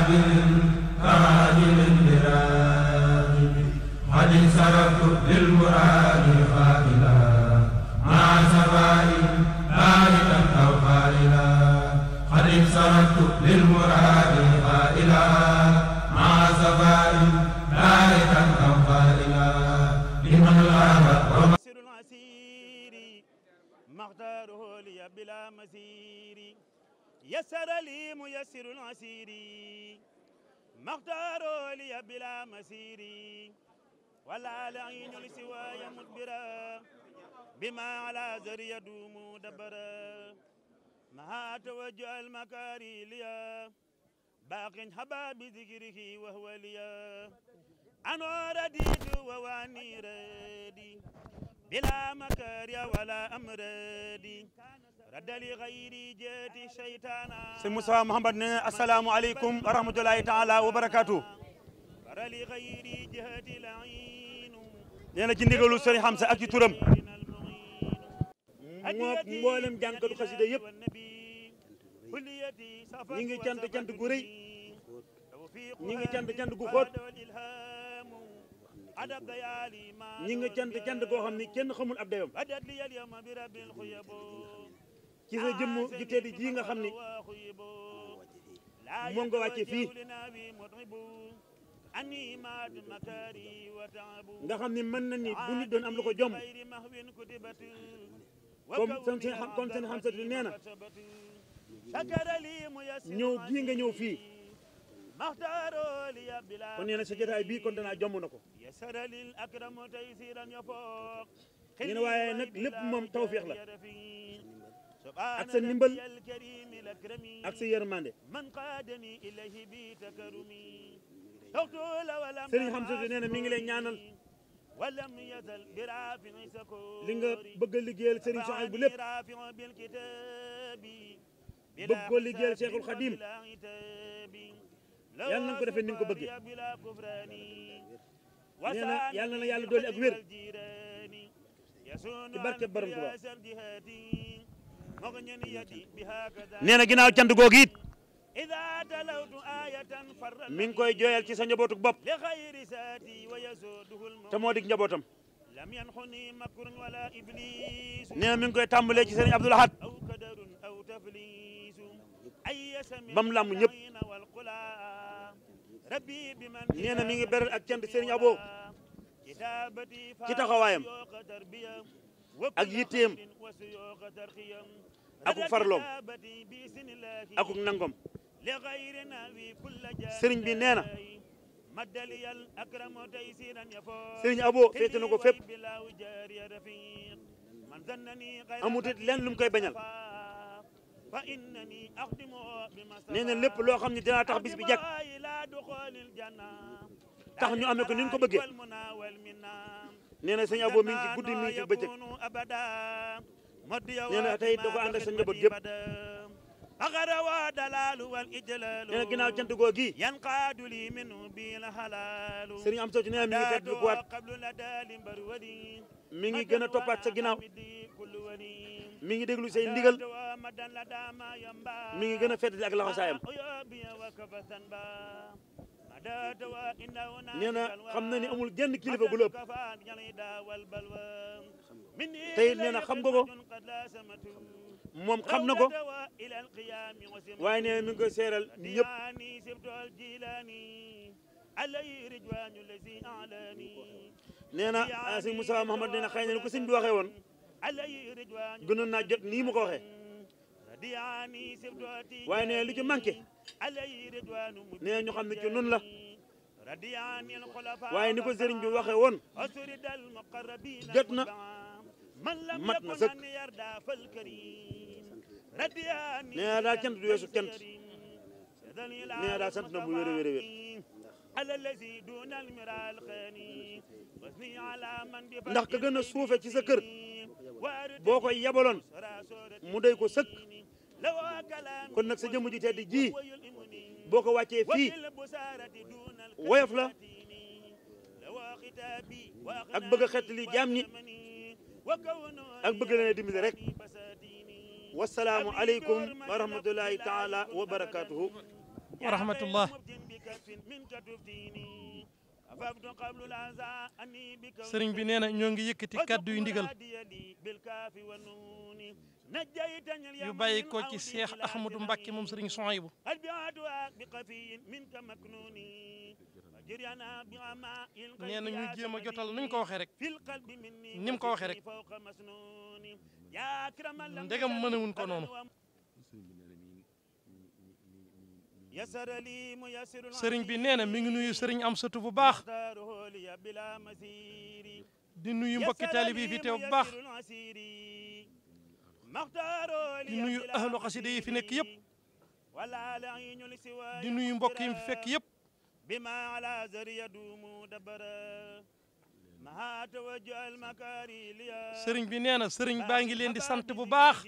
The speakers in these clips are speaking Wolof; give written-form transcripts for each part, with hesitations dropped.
كعاجل براغب قد انصرفت للمراد قائلا مع سواء باردا أو قائلا قد انصرفت للمراد قائلا مع سواء باردا أو قائلا لمن غاب يسر العسير مختاره لي بلا مسير يسر لي ميسر العسير مختاره لي بلا مسير ولا لعين لسواي مدبرا بما على زر يدوم دبرا مع توجه المكاري ليا باق حبا بذكره وهو ليا أنا رديت وواني ردي بلا مكاريا ولا أمردي رد لغيري جاتي شيطانا سي موسى محمد السلام عليكم ورحمة الله تعالى وبركاته رد لغيري جاتي لعين نينا ci ndigalu Serigne Hamza ak ci turam mook mboolem jànkatu xasida yëpp ñi ngi cant gu rëy ñi ngi cant gu xóot ñi ngi cant goo xam ni kenn xamul ab dayam ci sa jëmm ju tedd ji nga xam ni moom nga wàcce fii nga xam ni mën na ni bu nit doon am lu ko jom comme seen Hamza nee na ñëw gii nga ñëw fii kon nee na sa jotaay bii kon danaa jomb na ko ñu ne waaye nag lépp moom tawféex la ak sa ndimbal ak sa yërmande Serigne Hamza nee na mi ngi lay ñaanal li nga bëgg a liggéeyal Serigne Souhaïbou bu lépp bëgg ko liggéeyal Cheikhul Khadim yàlla na nga ko defee ni nga ko bëggee nee na yàlla na yàlla dooli ak wér ci barke Borom Tuubaa nee na ginnaaw cant googu it mi ngi koy jooyal ci sa njabootu bopp te moo dig njabootam nee na mi ngi koy tàmbalee ci Serigne Abdoul Ahad bam làmm ñëpp nee na mi ngi beral ak cant Serigne Abo ci taxawaayam ak yitteem akuk farloom akuk nangom Serigne bi nee na Serigne Abo féete na ko fépp amut it lenn lu mu koy bañal nee na lépp loo xam ne dinaa tax bis bi jag tax ñu amee ko ni ñu ko bëggee nee na sëñ Abo mi ngi ci guddi mi ngi ci bëccëg nee na tey da ko ànd ak sa njaboot yëpp nee na ginnaaw cant goo gi sëriñ Hamza nee na mi ngi fedd lu ko waat mi ngi gën a toppaat sa ginnaaw mi ngi déglu say ndigal mi ngi gën a fedd ak laxasaayam nee na xam na ni amul genn kilifa gu la ëpp tey nee na xam nga ko moom xam na ko waaye nee na mi ngi koy seeral ñëpp nee na sëñ Moussa Mouhamad nee na xëy na ko sëñ bi waxee woon gënoon naa jot nii mu ko waxee waaye nee na lu ci manqué nee na ñu xam ne ci nun la waaye ni ko sëriñ bi waxee woon jot na mat na sëkk nee na daal cant du weesu cant nee na daal sant na bu wér a wér a wér ndax ka gën a suufe ci sa kër boo koy yabaloon mu doy ko sëkk kon nag sa jëmm ji tedd ji boo ko wàccee fii woyof la ak bëgg a xettali jaam ñi ak bëgg leen a dimbali rek wasalaamu aleykum wa rahmatullahi taala wa barakatuhu wa rahmatullah. sëriñ bi nee na ñoo ngi yëkkati kàddu yu ndigal yu bàyyi ko ci Cheikh Ahmadou Mbacké moom sëriñ Souhaïbou nee na ñu jéem a jotal nuñ ko waxee rek ni mu ko waxee rek ndegam mënewuñ ko noonu. sëriñ bi nee na mi ngi nuyu sëriñ Amsatu bu baax di nuyu mbokki taalibe yi fi teew bu baax di nuyu ahlu xasida yi fi nekk yëpp di nuyu mbokk yi fi fekk yëpp sëriñ bi nee na sëriñ baa ngi leen di sant bu baax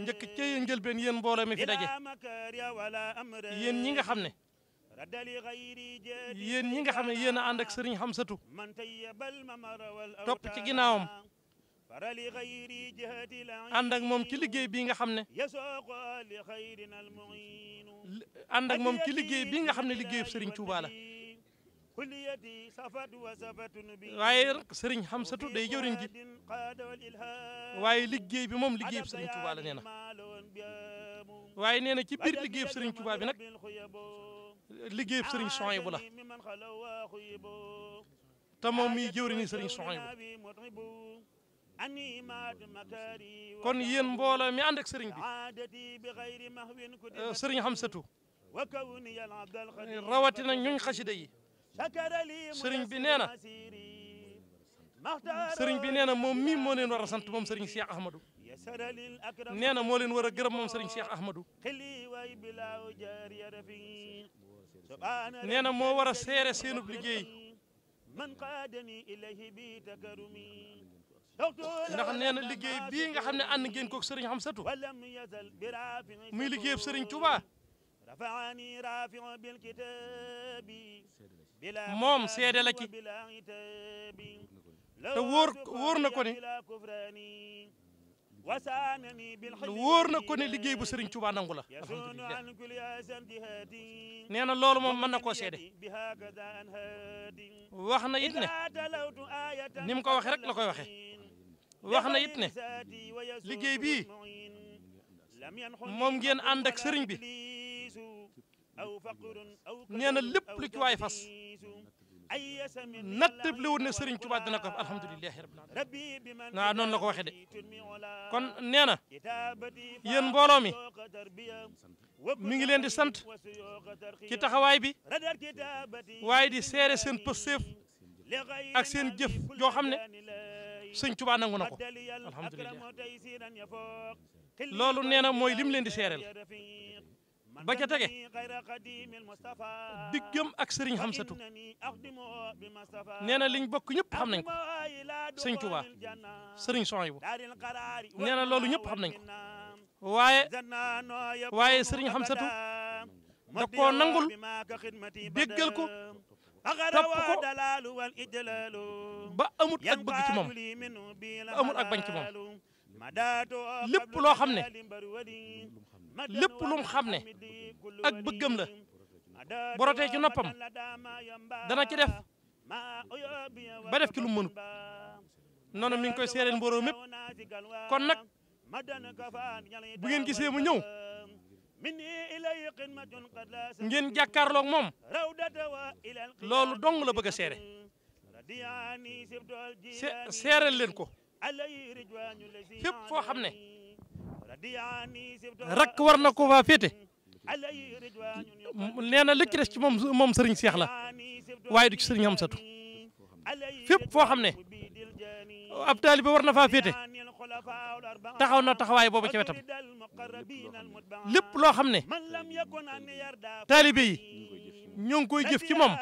njëkk ca njëlbeen yéen mbooloo mi fi daje yéen ñi nga xam ne yéen a ànd ak sëriñ Xamsatu topp ci ginnaawam ànd ak moom ci liggéey bii nga xam ne liggéeyub sëriñ Tuuba la waaye sëriñ Xamsatu day jëwriñ ji waaye liggéey bi moom liggéeyub sëriñ Tuuba la nee na waaye nee na ci biir liggéeyub sëriñ Tuuba bi nag liggéeyub sëriñ Souhaïbou la te moom miy jëwriñi sëriñ Souhaïbou kon yéen mbooloo mi ànd ak sëriñ bi sëriñ Xamsatu rawatina ñuñ xasida yi sëriñ bi nee na moom mii moo leen war a sant moom sëriñ Cheikh Ahmadou nee na moo leen war a gërëm moom sëriñ Cheikh Ahmadou nee na moo war a seere seenub liggéey ndax nee na liggéey bii nga xam ne ànd ngeen koog sëriñ Xamsatu muy liggéeyub sëriñ Tuuba moom seede la ci te wóor na ko ne liggéey bu sëriñ Tuuba nangu la alhamdulillah nee na loolu moom mën na koo seede wax na it ne ni mu ko waxe rek la koy waxe wax na it ne liggéey bii moom ngeen ànd ak sëriñ bi nee na lépp lu ci waay fas nattable li woon ne sëriñ Tuubaa dina ko alhamdulilahi rabbil alamin waaw noonu la ko waxee de kon nee na yéen mbooloo mi ngi leen di sant ci taxawaay bi waaye di seere seen pëstéef ak seen jëf joo xam ne sëñ Tuubaa nangu na ko alhamdulilah loolu nee na mooy lim leen di seereel ba ca tege diggam ak sëriñ Xamsatu nee na liñ bokk ñëpp xam nañ ko sëñ Tuubaa sëriñ Souhaïbou nee na loolu ñëpp xam nañ ko waaye sëriñ Xamsatu da koo nangul déggal ko topp ko ba amut ak bëgg ci moom ba amut ak bañ ci moom lépp loo xam ne lépp lu mu xam ne ak bëggam la borotee ci noppam dana ci def ba def ci lu mu mënut noonu mi ngi koy seereel mbooloo mépp kon nag bu ngeen gisee mu ñëw ngeen jàkkaarloog moom loolu dong la bëgg a seere seereel leen ko fépp foo xam ne rakk war na ko faa féete nee na li ci des ci moom sëriñ Seex la waaye du ci sëriñ Xamsatu fépp foo xam ne ab taalibe war na faa féete taxaw na taxawaay boobu ci wetam lépp loo xam ne taalibe yi ñoo ngi koy jëf ci moom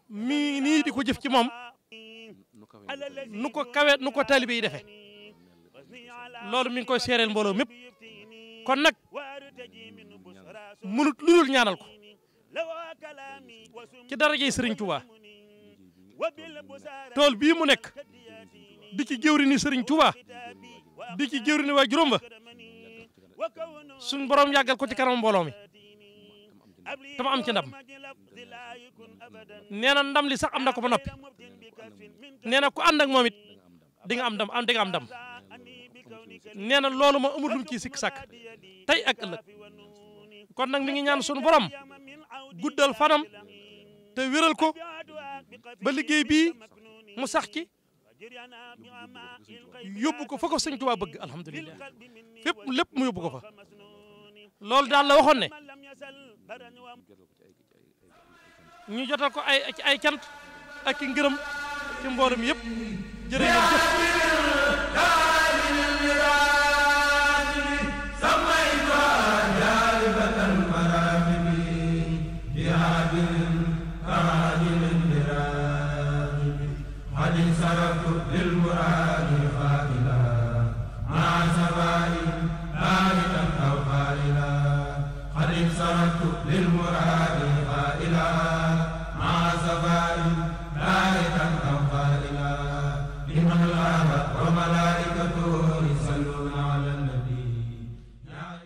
mi nii di ko jëf ci moom nu ko kawe nu ko taalibe yi defee loolu mi ngi koy seereel mbooloo mépp kon nag mënut lu dul ñaanal ko ci darajey Sëriñ Tuubaa tool bii mu nekk di ci jëwriñu Sëriñ Tuuba di ci jëwriñu waa juróom ba suñ borom yàggal ko ci kanam mbooloo mi te ma am ci ndam nee na ndam li sax am na ko ba noppi nee na ku ànd ak moom it di nga am ndam di nga am ndam nee na loolu ma amul lum ciy sikk sàkk tey ak ëllëg kon nag mi ngi ñaan sunu borom guddal fanam te wéral ko ba liggéey bii mu sax ci yóbbu ko fa ko Sëñ Tuubaa bëgg alhamdulilah fépp lépp mu yóbbu ko fa loolu daal la waxoon ne ñu jotal ko ay cant ak i ngërëm ci mboolem yëpp jërëjëf